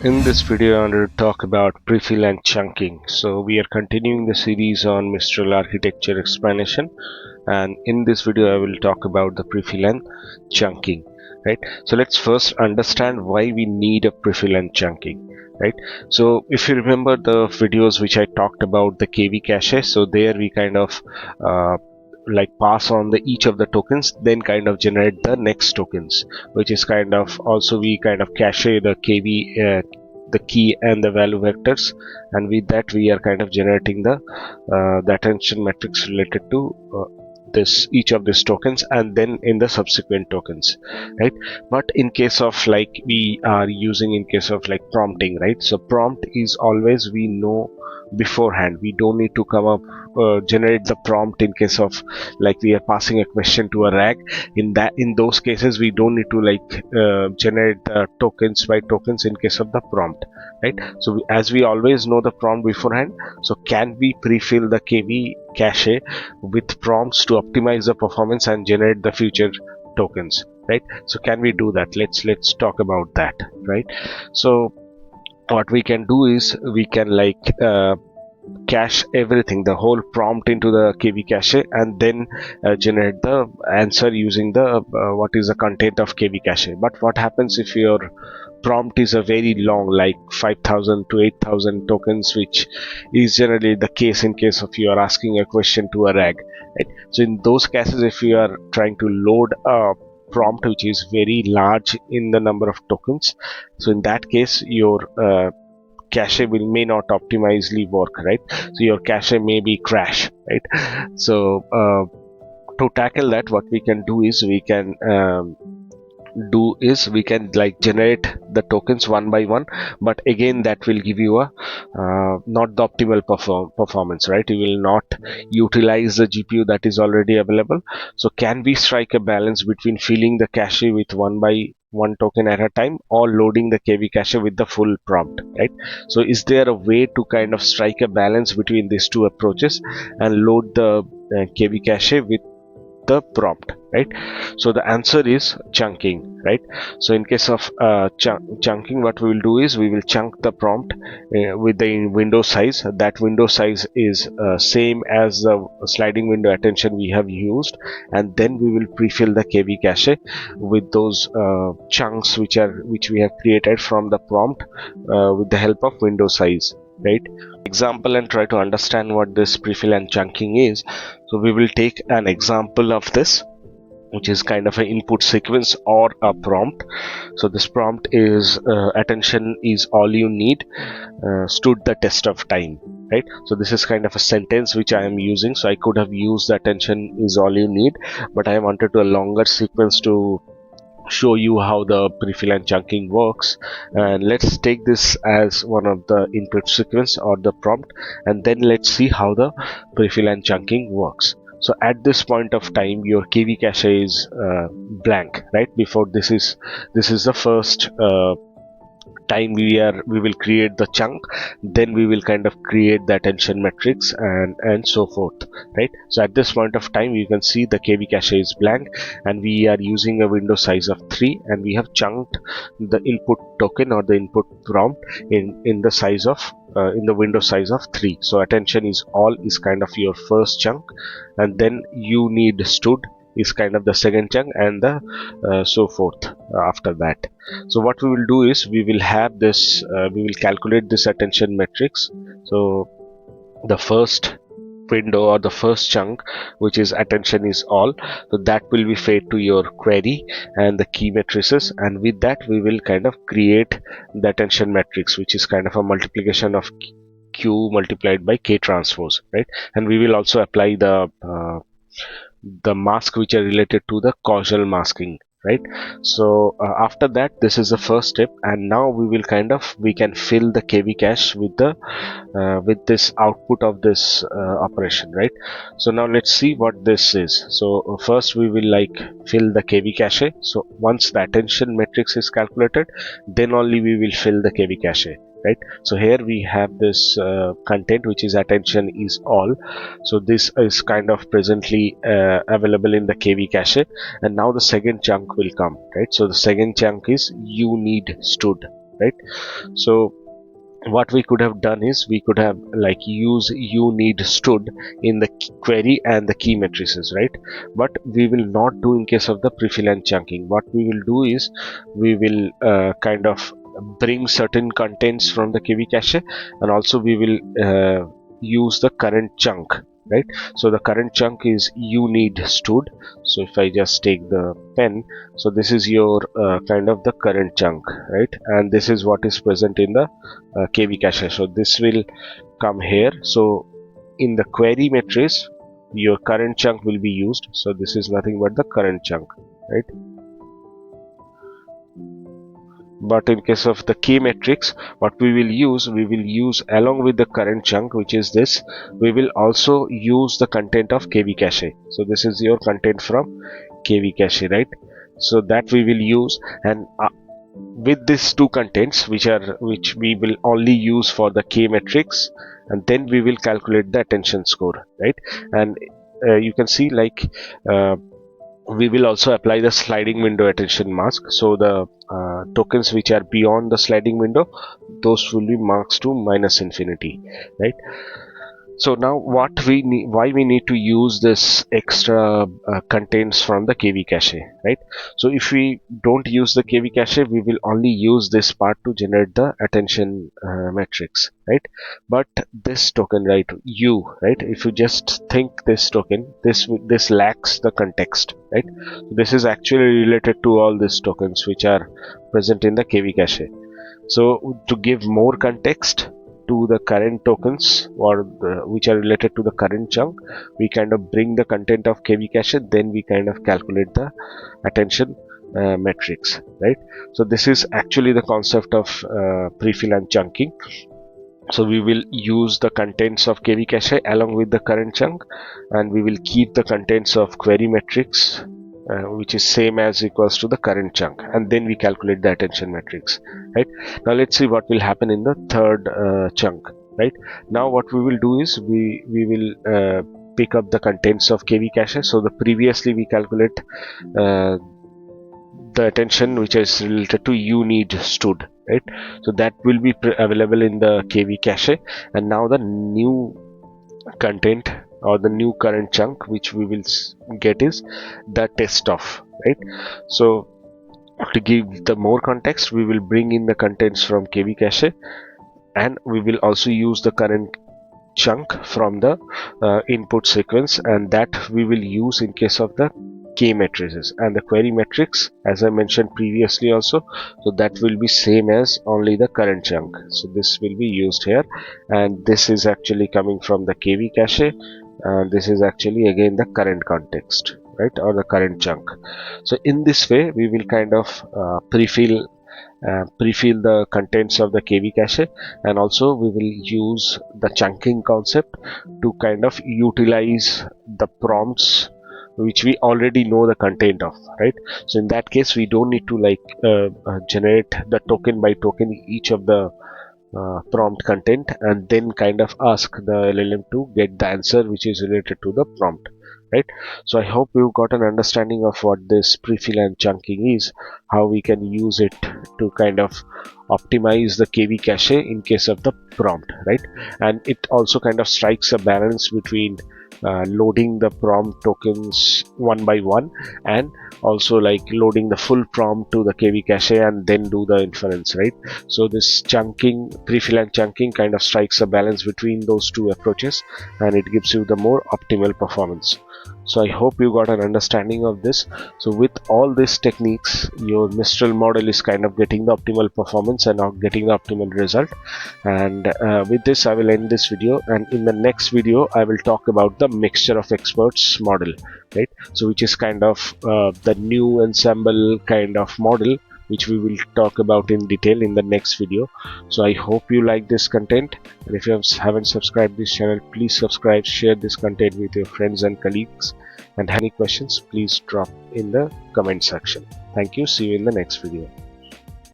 In this video, I want to talk about prefill and chunking. So we are continuing the series on Mistral architecture explanation, and in this video, I will talk about the prefill and chunking. Right. So let's first understand why we need a prefill and chunking. Right. So if you remember the videos which I talked about the KV cache, so there we kind of like pass on the each of the tokens, then kind of generate the next tokens, which is kind of also we kind of cache the KV the key and the value vectors, and with that we are kind of generating the attention metrics related to this each of these tokens and then in the subsequent tokens, right? But in case of like we are using in case of like prompting, right? So prompt is always we know beforehand, we don't need to come up generate the prompt in case of like we are passing a question to a rag. In those cases we don't need to like generate the tokens by tokens in case of the prompt, right? So as we always know the prompt beforehand, so can we pre-fill the KV cache with prompts to optimize the performance and generate the future tokens, right? So can we do that? Let's talk about that, right? So what we can do is we can like cache everything, the whole prompt into the KV cache, and then generate the answer using the what is the content of KV cache. But what happens if your prompt is a very long, like 5,000 to 8,000 tokens, which is generally the case in case of you are asking a question to a rag, right? So in those cases, if you are trying to load a prompt which is very large in the number of tokens, so in that case your cache may not optimizely work, right? So your cache may be crash, right? So to tackle that, what we can do is we can like generate the tokens one by one, but again that will give you a not the optimal performance, right? You will not utilize the GPU that is already available. So can we strike a balance between filling the cache with one by one token at a time or loading the KV cache with the full prompt, right? So is there a way to kind of strike a balance between these two approaches and load the KV cache with the prompt, right? So the answer is chunking, right? So in case of chunking, what we will do is we will chunk the prompt with the window size. That window size is same as the sliding window attention we have used, and then we will pre-fill the KV cache with those chunks which we have created from the prompt with the help of window size, right? Example and try to understand what this prefill and chunking is. So we will take an example of this, which is kind of an input sequence or a prompt. So this prompt is attention is all you need, stood the test of time, right? So this is kind of a sentence which I am using. So I could have used attention is all you need, but I wanted to a longer sequence to show you how the prefill and chunking works. And let's take this as one of the input sequence or the prompt, and then let's see how the prefill and chunking works. So at this point of time your KV cache is blank, right? Before this is the first time we will create the chunk, then we will kind of create the attention metrics and so forth, right? So at this point of time you can see the KV cache is blank, and we are using a window size of 3, and we have chunked the input token or the input prompt in the size of in the window size of 3. So attention is all is kind of your first chunk, and then you need stood is kind of the second chunk, and the so forth after that. So what we will do is we will have this we will calculate this attention metrics. So the first window or the first chunk, which is attention is all, so that will be fed to your query and the key matrices, and with that we will kind of create the attention matrix, which is kind of a multiplication of Q multiplied by K transpose, right? And we will also apply the mask which are related to the causal masking, right? So after that, this is the first step, and now we can fill the KV cache with the with this output of this operation, right? So now let's see what this is. So first we will like fill the KV cache. So once the attention matrix is calculated, then only we will fill the KV cache, right? So here we have this content which is attention is all. So this is kind of presently available in the KV cache, and now the second chunk will come, right? So the second chunk is you need stood, right? So what we could have done is we could have like use you need stood in the query and the key matrices, right? But we will not do in case of the prefill and chunking. What we will do is we will kind of bring certain contents from the KV cache, and also we will use the current chunk, right? So the current chunk is you need stood. So if I just take the pen, so this is your kind of the current chunk, right? And this is what is present in the KV cache. So this will come here. So in the query matrix, your current chunk will be used. So this is nothing but the current chunk, right? But in case of the key matrix, what we will use along with the current chunk, which is this, we will also use the content of KV cache. So this is your content from KV cache, right? So that we will use, and with these two contents which we will only use for the K matrix, and then we will calculate the attention score, right? And you can see like we will also apply the sliding window attention mask. So the tokens which are beyond the sliding window, those will be marks to minus infinity, right? So now what we need, why we need to use this extra contents from the KV cache, right? So if we don't use the KV cache, we will only use this part to generate the attention matrix, right? But this token, right, right? If you just think this token, this lacks the context, right? This is actually related to all these tokens which are present in the KV cache. So to give more context to the current tokens or which are related to the current chunk, we kind of bring the content of KV cache, then we kind of calculate the attention metrics, right? So this is actually the concept of prefill and chunking. So we will use the contents of KV cache along with the current chunk, and we will keep the contents of query metrics which is same as equals to the current chunk, and then we calculate the attention metrics, right? Now let's see what will happen in the third chunk, right? Now what we will do is we will pick up the contents of KV cache. So the previously we calculate the attention which is related to you need stood, right? So that will be available in the KV cache, and now the new content or the new current chunk which we will get is the test of, right? So to give the more context, we will bring in the contents from KV cache, and we will also use the current chunk from the input sequence, and that we will use in case of the K matrices. And the query matrix, as I mentioned previously also, so that will be same as only the current chunk. So this will be used here, and this is actually coming from the KV cache, and this is actually again the current context, right, or the current chunk. So in this way we will kind of prefill the contents of the KV cache, and also we will use the chunking concept to kind of utilize the prompts which we already know the content of, right? So in that case we don't need to like generate the token by token each of the prompt content and then kind of ask the LLM to get the answer which is related to the prompt, right? So I hope you've got an understanding of what this prefill and chunking is, how we can use it to kind of optimize the KV cache in case of the prompt, right? And it also kind of strikes a balance between loading the prompt tokens one by one, and also like loading the full prompt to the KV cache and then do the inference, right? So this chunking, prefill and chunking kind of strikes a balance between those two approaches, and it gives you the more optimal performance. So I hope you got an understanding of this. So with all these techniques, your Mistral model is kind of getting the optimal performance and getting the optimal result. And with this I will end this video, and in the next video I will talk about the mixture of experts model, right? So which is kind of the new ensemble kind of model which we will talk about in detail in the next video. So I hope you like this content, and if you haven't subscribed this channel, please subscribe, share this content with your friends and colleagues, and have any questions, please drop in the comment section. Thank you. See you in the next video.